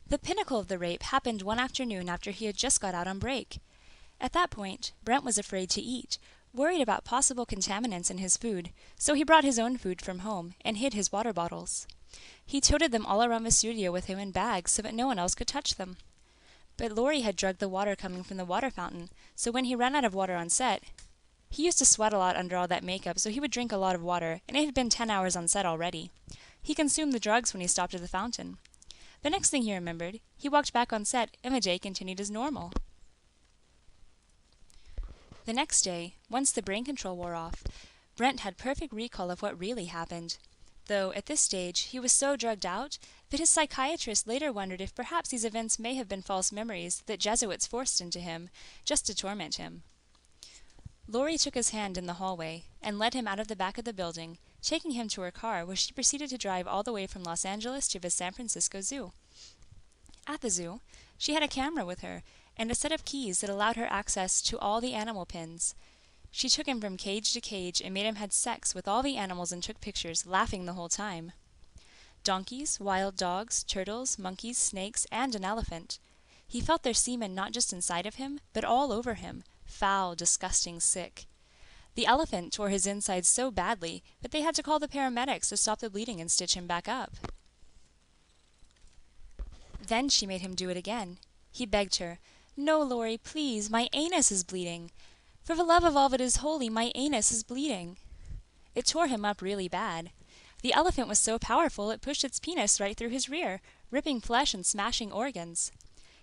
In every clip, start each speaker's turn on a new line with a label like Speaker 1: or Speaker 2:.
Speaker 1: The pinnacle of the rape happened one afternoon after he had just got out on break. At that point, Brent was afraid to eat, worried about possible contaminants in his food, so he brought his own food from home and hid his water bottles. He toted them all around the studio with him in bags so that no one else could touch them. But Laurie had drugged the water coming from the water fountain, so when he ran out of water on set, he used to sweat a lot under all that makeup, so he would drink a lot of water, and it had been 10 hours on set already. He consumed the drugs when he stopped at the fountain. The next thing he remembered, he walked back on set, and the day continued as normal. The next day, once the brain control wore off, Brent had perfect recall of what really happened, though at this stage he was so drugged out that his psychiatrist later wondered if perhaps these events may have been false memories that Jesuits forced into him, just to torment him. Laurie took his hand in the hallway and led him out of the back of the building, taking him to her car, where she proceeded to drive all the way from Los Angeles to the San Francisco Zoo. At the zoo, she had a camera with her and a set of keys that allowed her access to all the animal pens. She took him from cage to cage and made him have sex with all the animals and took pictures, laughing the whole time. Donkeys, wild dogs, turtles, monkeys, snakes, and an elephant. He felt their semen not just inside of him, but all over him, foul, disgusting, sick. The elephant tore his insides so badly that they had to call the paramedics to stop the bleeding and stitch him back up. Then she made him do it again. He begged her, "No, Laurie, please, my anus is bleeding. For the love of all that is holy, my anus is bleeding." It tore him up really bad. The elephant was so powerful it pushed its penis right through his rear, ripping flesh and smashing organs.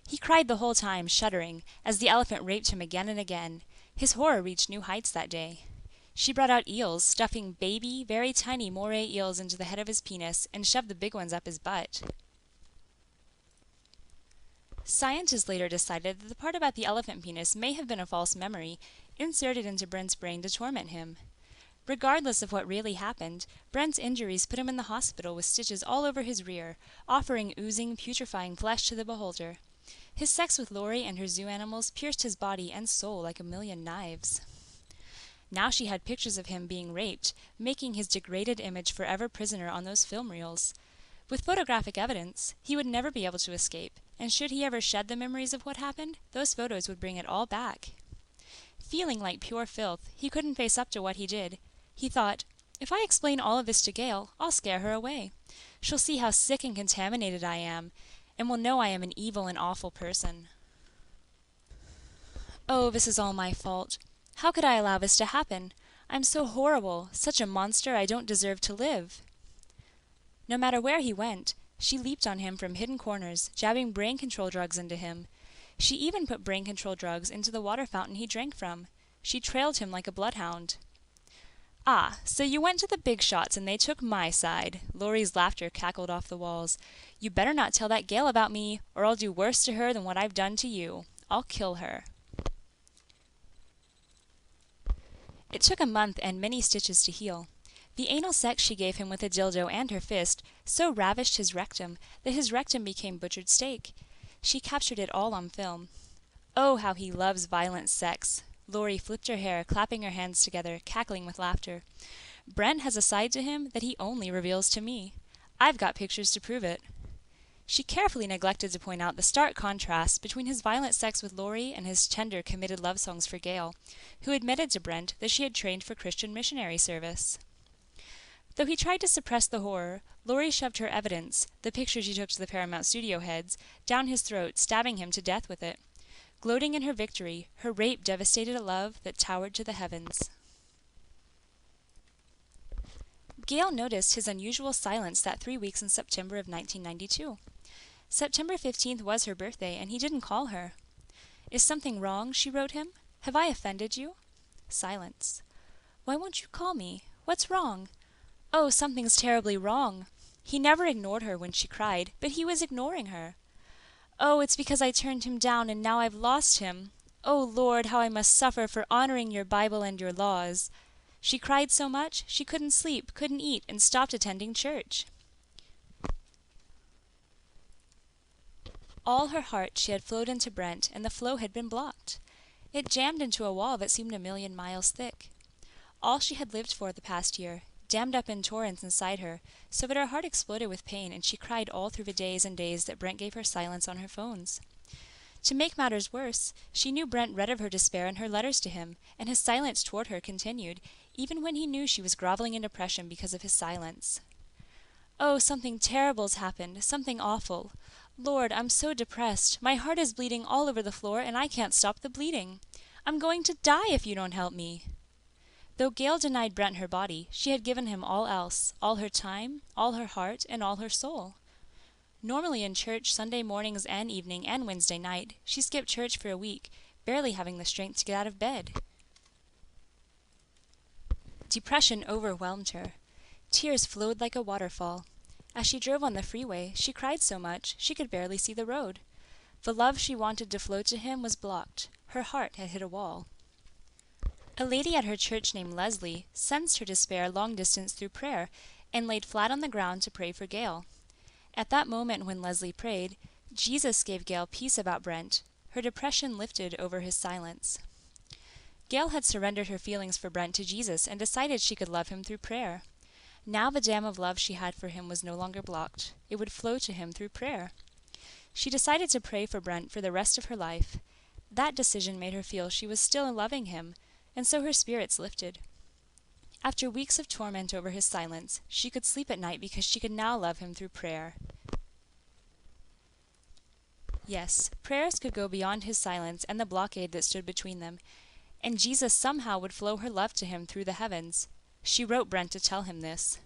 Speaker 1: He cried the whole time, shuddering, as the elephant raped him again and again. His horror reached new heights that day. She brought out eels, stuffing baby, very tiny moray eels into the head of his penis, and shoved the big ones up his butt. Scientists later decided that the part about the elephant penis may have been a false memory, inserted into Brent's brain to torment him. Regardless of what really happened, Brent's injuries put him in the hospital with stitches all over his rear, offering oozing, putrefying flesh to the beholder. His sex with Laurie and her zoo animals pierced his body and soul like a million knives. Now she had pictures of him being raped, making his degraded image forever prisoner on those film reels. With photographic evidence, he would never be able to escape, and should he ever shed the memories of what happened, those photos would bring it all back. Feeling like pure filth, he couldn't face up to what he did. He thought, "If I explain all of this to Gail, I'll scare her away. She'll see how sick and contaminated I am, and will know I am an evil and awful person. Oh, this is all my fault. How could I allow this to happen? I'm so horrible, such a monster I don't deserve to live." No matter where he went, she leaped on him from hidden corners, jabbing brain control drugs into him. She even put brain control drugs into the water fountain he drank from. She trailed him like a bloodhound. "Ah, so you went to the big shots and they took my side." Laurie's laughter cackled off the walls. "You better not tell that Gail about me, or I'll do worse to her than what I've done to you. I'll kill her." It took a month and many stitches to heal. The anal sex she gave him with a dildo and her fist so ravished his rectum that his rectum became butchered steak. She captured it all on film. Oh, how he loves violent sex. Laurie flipped her hair, clapping her hands together, cackling with laughter. "Brent has a side to him that he only reveals to me. I've got pictures to prove it." She carefully neglected to point out the stark contrast between his violent sex with Laurie and his tender, committed love songs for Gail, who admitted to Brent that she had trained for Christian missionary service. Though he tried to suppress the horror, Laurie shoved her evidence, the picture she took to the Paramount studio heads, down his throat, stabbing him to death with it. Gloating in her victory, her rape devastated a love that towered to the heavens. Gail noticed his unusual silence that 3 weeks in September of 1992. September 15th was her birthday, and he didn't call her. "Is something wrong?" she wrote him. "Have I offended you?" Silence. "Why won't you call me? What's wrong?" "Oh, something's terribly wrong." He never ignored her when she cried, but he was ignoring her. "Oh, it's because I turned him down and now I've lost him. Oh, Lord, how I must suffer for honoring your Bible and your laws." She cried so much she couldn't sleep, couldn't eat, and stopped attending church. All her heart she had flowed into Brent, and the flow had been blocked. It jammed into a wall that seemed a million miles thick. All she had lived for the past year, dammed up in torrents inside her, so that her heart exploded with pain, and she cried all through the days and days that Brent gave her silence on her phones. To make matters worse, she knew Brent read of her despair in her letters to him, and his silence toward her continued, even when he knew she was groveling in depression because of his silence. "Oh, something terrible's happened, something awful. Lord, I'm so depressed. My heart is bleeding all over the floor, and I can't stop the bleeding. I'm going to die if you don't help me." Though Gail denied Brent her body, she had given him all else, all her time, all her heart, and all her soul. Normally in church Sunday mornings and evening and Wednesday night, she skipped church for a week, barely having the strength to get out of bed. Depression overwhelmed her. Tears flowed like a waterfall. As she drove on the freeway, she cried so much she could barely see the road. The love she wanted to flow to him was blocked. Her heart had hit a wall. A lady at her church named Leslie sensed her despair long distance through prayer and laid flat on the ground to pray for Gail. At that moment when Leslie prayed, Jesus gave Gail peace about Brent. Her depression lifted over his silence. Gail had surrendered her feelings for Brent to Jesus and decided she could love him through prayer. Now the dam of love she had for him was no longer blocked. It would flow to him through prayer. She decided to pray for Brent for the rest of her life. That decision made her feel she was still loving him, and so her spirits lifted. After weeks of torment over his silence, she could sleep at night because she could now love him through prayer. Yes, prayers could go beyond his silence and the blockade that stood between them, and Jesus somehow would flow her love to him through the heavens. She wrote Brent to tell him this.